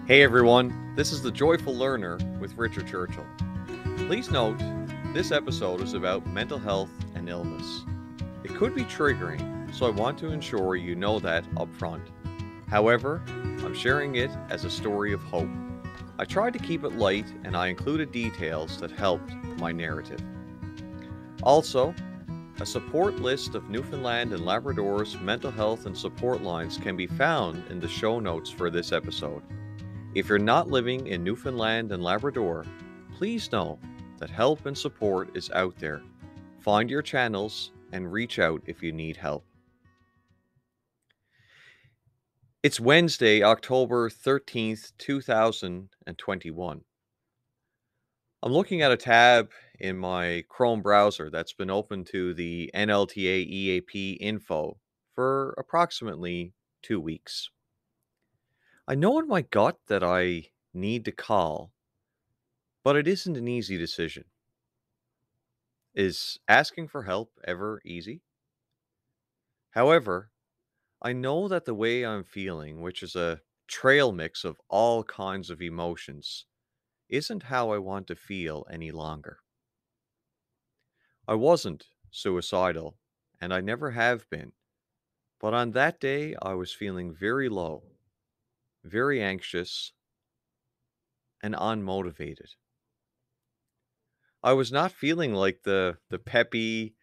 Hey everyone, this is the Joyful Learner with Richard Churchill. Please note, this episode is about mental health and illness. It could be triggering, so I want to ensure you know that up front. However, I'm sharing it as a story of hope. I tried to keep it light and I included details that helped my narrative. Also, a support list of Newfoundland and Labrador's mental health and support lines can be found in the show notes for this episode. If you're not living in Newfoundland and Labrador, please know that help and support is out there. Find your channels and reach out if you need help. It's Wednesday, October 13th, 2021. I'm looking at a tab in my Chrome browser that's been open to the NLTA EAP info for approximately 2 weeks. I know in my gut that I need to call, but it isn't an easy decision. Is asking for help ever easy? However, I know that the way I'm feeling, which is a trail mix of all kinds of emotions, isn't how I want to feel any longer. I wasn't suicidal, and I never have been, but on that day I was feeling very low, very anxious, and unmotivated. I was not feeling like the peppy,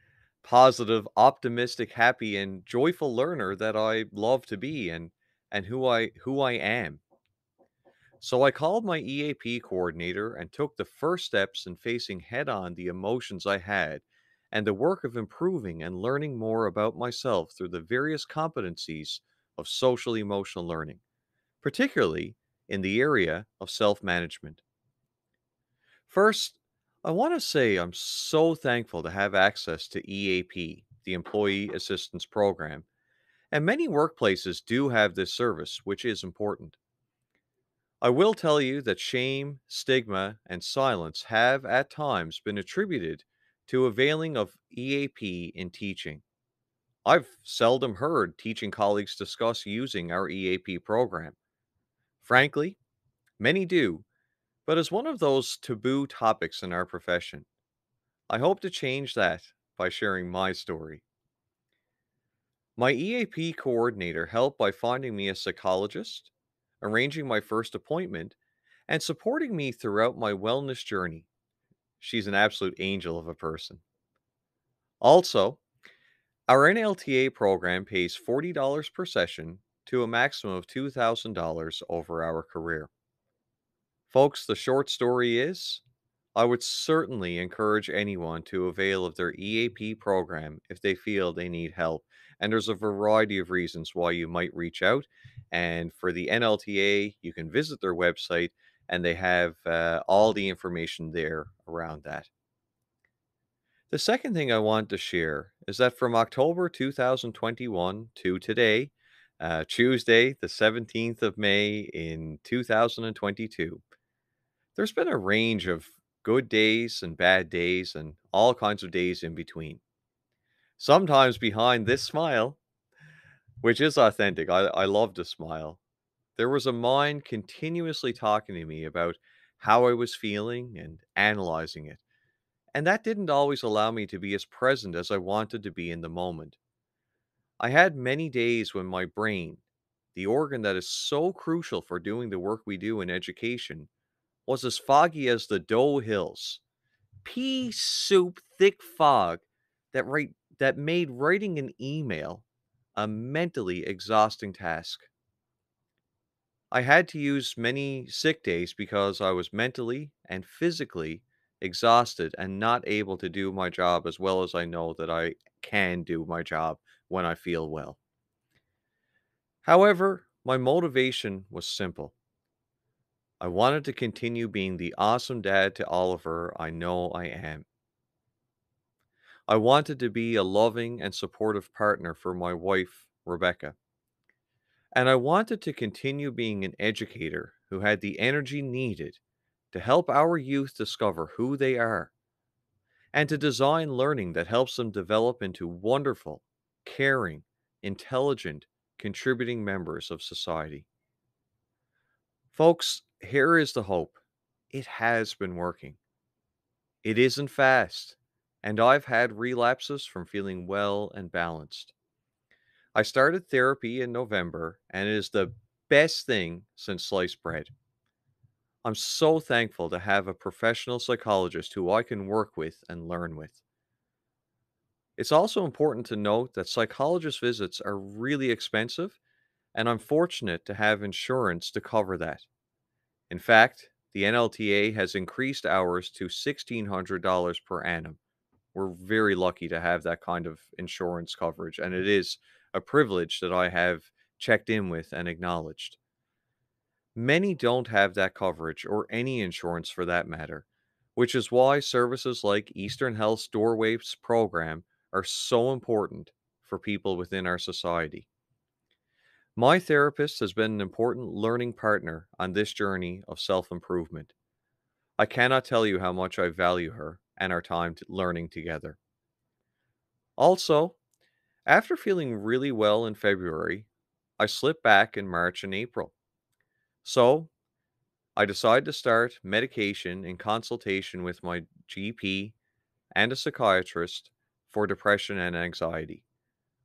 positive, optimistic, happy, and joyful learner that I love to be and who I am. So I called my EAP coordinator and took the first steps in facing head on the emotions I had and the work of improving and learning more about myself through the various competencies of social emotional learning, particularly in the area of self management. First, I want to say I'm so thankful to have access to EAP, the Employee Assistance Program, and many workplaces do have this service, which is important. I will tell you that shame, stigma, and silence have at times been attributed to availing of EAP in teaching. I've seldom heard teaching colleagues discuss using our EAP program. Frankly, many do, but as one of those taboo topics in our profession. I hope to change that by sharing my story. My EAP coordinator helped by finding me a psychologist, arranging my first appointment, and supporting me throughout my wellness journey. She's an absolute angel of a person. Also, our NLTA program pays $40 per session to a maximum of $2,000 over our career. Folks, the short story is I would certainly encourage anyone to avail of their EAP program if they feel they need help. And there's a variety of reasons why you might reach out. And for the NLTA, you can visit their website and they have all the information there around that. The second thing I want to share is that from October 2021 to today, Tuesday, the 17th of May in 2022, there's been a range of good days and bad days and all kinds of days in between. Sometimes behind this smile, which is authentic, I love to smile, there was a mind continuously talking to me about how I was feeling and analyzing it. And that didn't always allow me to be as present as I wanted to be in the moment. I had many days when my brain, the organ that is so crucial for doing the work we do in education, was as foggy as the Doe Hills. Pea soup thick fog that made writing an email a mentally exhausting task. I had to use many sick days because I was mentally and physically exhausted and not able to do my job as well as I know that I can do my job when I feel well. However, my motivation was simple. I wanted to continue being the awesome dad to Oliver I know I am. I wanted to be a loving and supportive partner for my wife, Rebecca. And I wanted to continue being an educator who had the energy needed to help our youth discover who they are and to design learning that helps them develop into wonderful, caring, intelligent, contributing members of society. Folks, here is the hope. It has been working. It isn't fast, and I've had relapses from feeling well and balanced. I started therapy in November, and it is the best thing since sliced bread. I'm so thankful to have a professional psychologist who I can work with and learn with. It's also important to note that psychologist visits are really expensive, and I'm fortunate to have insurance to cover that. In fact, the NLTA has increased ours to $1,600 per annum. We're very lucky to have that kind of insurance coverage, and it is a privilege that I have checked in with and acknowledged. Many don't have that coverage or any insurance for that matter, which is why services like Eastern Health's Doorways program are so important for people within our society. My therapist has been an important learning partner on this journey of self improvement. I cannot tell you how much I value her and our time learning together. Also, after feeling really well in February, I slipped back in March and April. So, I decided to start medication in consultation with my GP and a psychiatrist for depression and anxiety.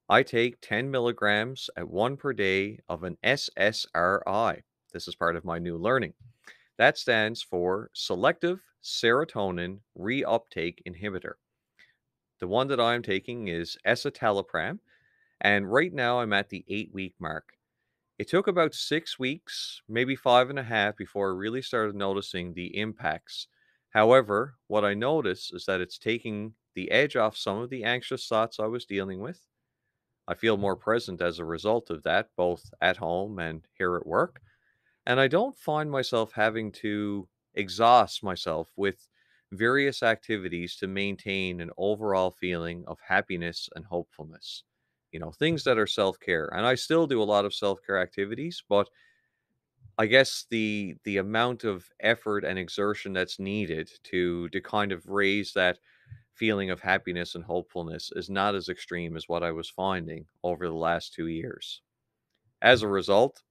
I take 10 milligrams at one per day of an SSRI. This is part of my new learning. That stands for Selective Serotonin Reuptake Inhibitor. The one that I'm taking is escitalopram, and right now I'm at the 8 week mark. It took about 6 weeks, maybe five and a half, before I really started noticing the impacts. However, what I notice is that it's taking the edge off some of the anxious thoughts I was dealing with. I feel more present as a result of that, both at home and here at work. And I don't find myself having to exhaust myself with various activities to maintain an overall feeling of happiness and hopefulness. Things that are self care. And I still do a lot of self care activities, but I guess the amount of effort and exertion that's needed to kind of raise that feeling of happiness and hopefulness is not as extreme as what I was finding over the last 2 years. As a result,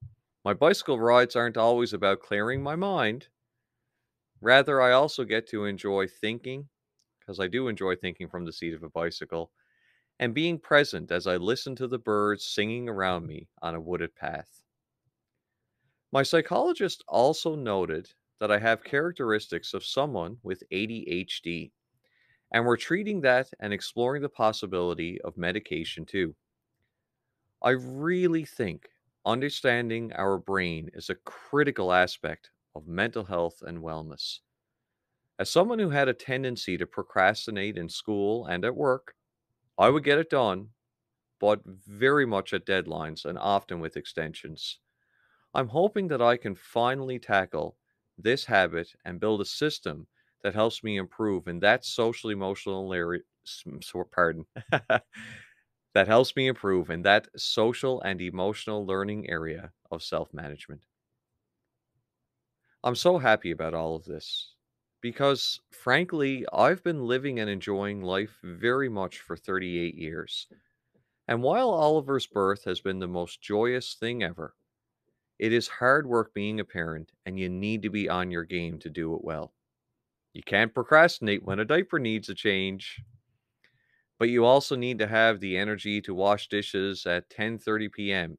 my bicycle rides aren't always about clearing my mind. Rather, I also get to enjoy thinking, because I do enjoy thinking from the seat of a bicycle, and being present as I listen to the birds singing around me on a wooded path. My psychologist also noted that I have characteristics of someone with ADHD, and we're treating that and exploring the possibility of medication too. I really think understanding our brain is a critical aspect of mental health and wellness. As someone who had a tendency to procrastinate in school and at work, I would get it done, but very much at deadlines and often with extensions. I'm hoping that I can finally tackle this habit and build a system that helps me improve in that social emotional area. Pardon. That helps me improve in that social and emotional learning area of self management. I'm so happy about all of this because, frankly, I've been living and enjoying life very much for 38 years. And while Oliver's birth has been the most joyous thing ever, it is hard work being a parent, and you need to be on your game to do it well. You can't procrastinate when a diaper needs a change, but you also need to have the energy to wash dishes at 10:30 p.m.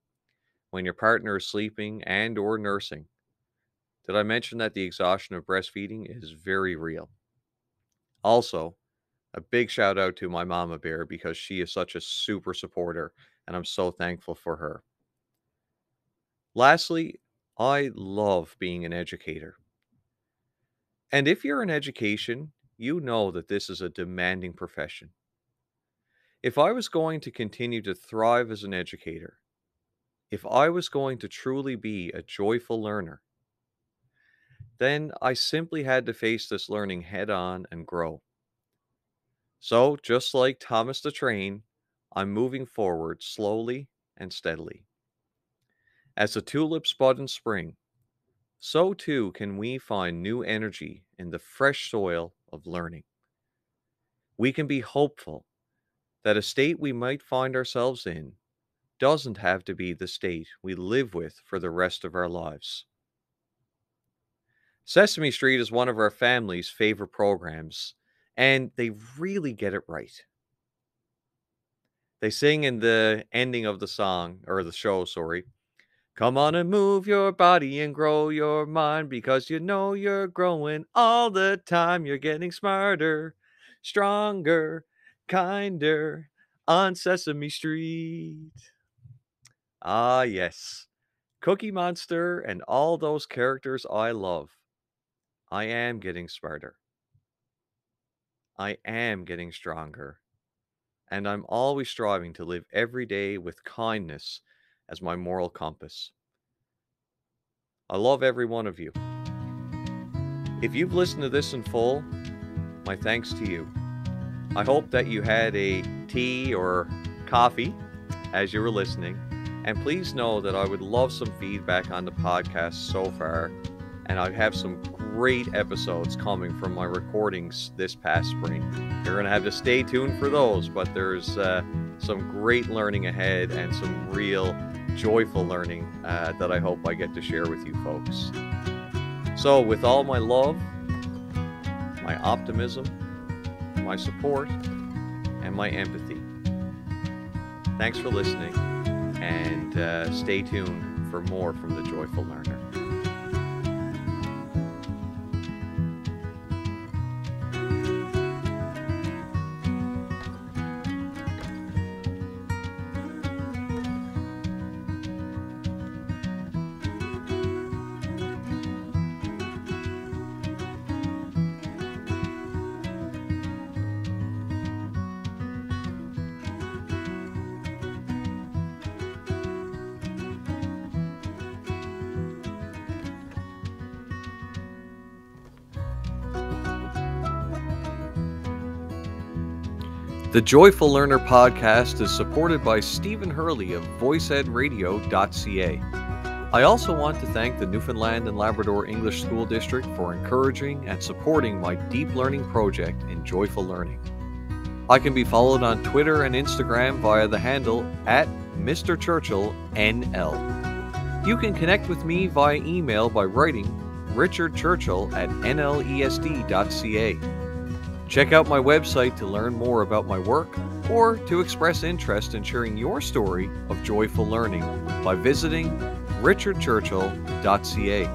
when your partner is sleeping and or nursing. Did I mention that the exhaustion of breastfeeding is very real? Also, a big shout out to my mama bear because she is such a super supporter and I'm so thankful for her. Lastly, I love being an educator. And if you're in education, you know that this is a demanding profession. If I was going to continue to thrive as an educator, if I was going to truly be a joyful learner, then I simply had to face this learning head on and grow. So, just like Thomas the Train, I'm moving forward slowly and steadily. As the tulips bud in spring, so too can we find new energy in the fresh soil of learning. We can be hopeful that a state we might find ourselves in doesn't have to be the state we live with for the rest of our lives. Sesame Street is one of our family's favorite programs, and they really get it right. They sing in the ending of the song, or the show, sorry. Come on and move your body and grow your mind because you know you're growing all the time. You're getting smarter, stronger, kinder on Sesame Street. Ah, yes. Cookie Monster and all those characters I love. I am getting smarter. I am getting stronger. And I'm always striving to live every day with kindness as my moral compass. I love every one of you. If you've listened to this in full, my thanks to you. I hope that you had a tea or coffee as you were listening. And please know that I would love some feedback on the podcast so far. And I have some great episodes coming from my recordings this past spring. You're going to have to stay tuned for those, but there's some great learning ahead and some real joyful learning that I hope I get to share with you folks. So with all my love, my optimism, my support, and my empathy, thanks for listening, and stay tuned for more from the Joyful Learner. The Joyful Learner podcast is supported by Stephen Hurley of voiceedradio.ca. I also want to thank the Newfoundland and Labrador English School District for encouraging and supporting my deep learning project in Joyful Learning. I can be followed on Twitter and Instagram via the handle @Mr. Churchill NL. You can connect with me via email by writing richardchurchill@nlesd.ca. Check out my website to learn more about my work or to express interest in sharing your story of joyful learning by visiting richardchurchill.ca.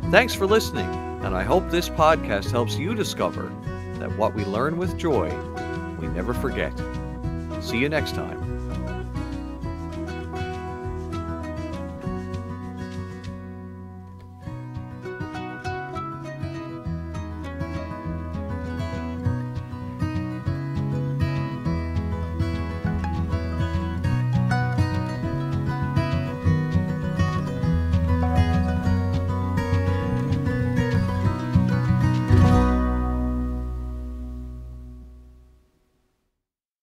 Thanks for listening, and I hope this podcast helps you discover that what we learn with joy, we never forget. See you next time.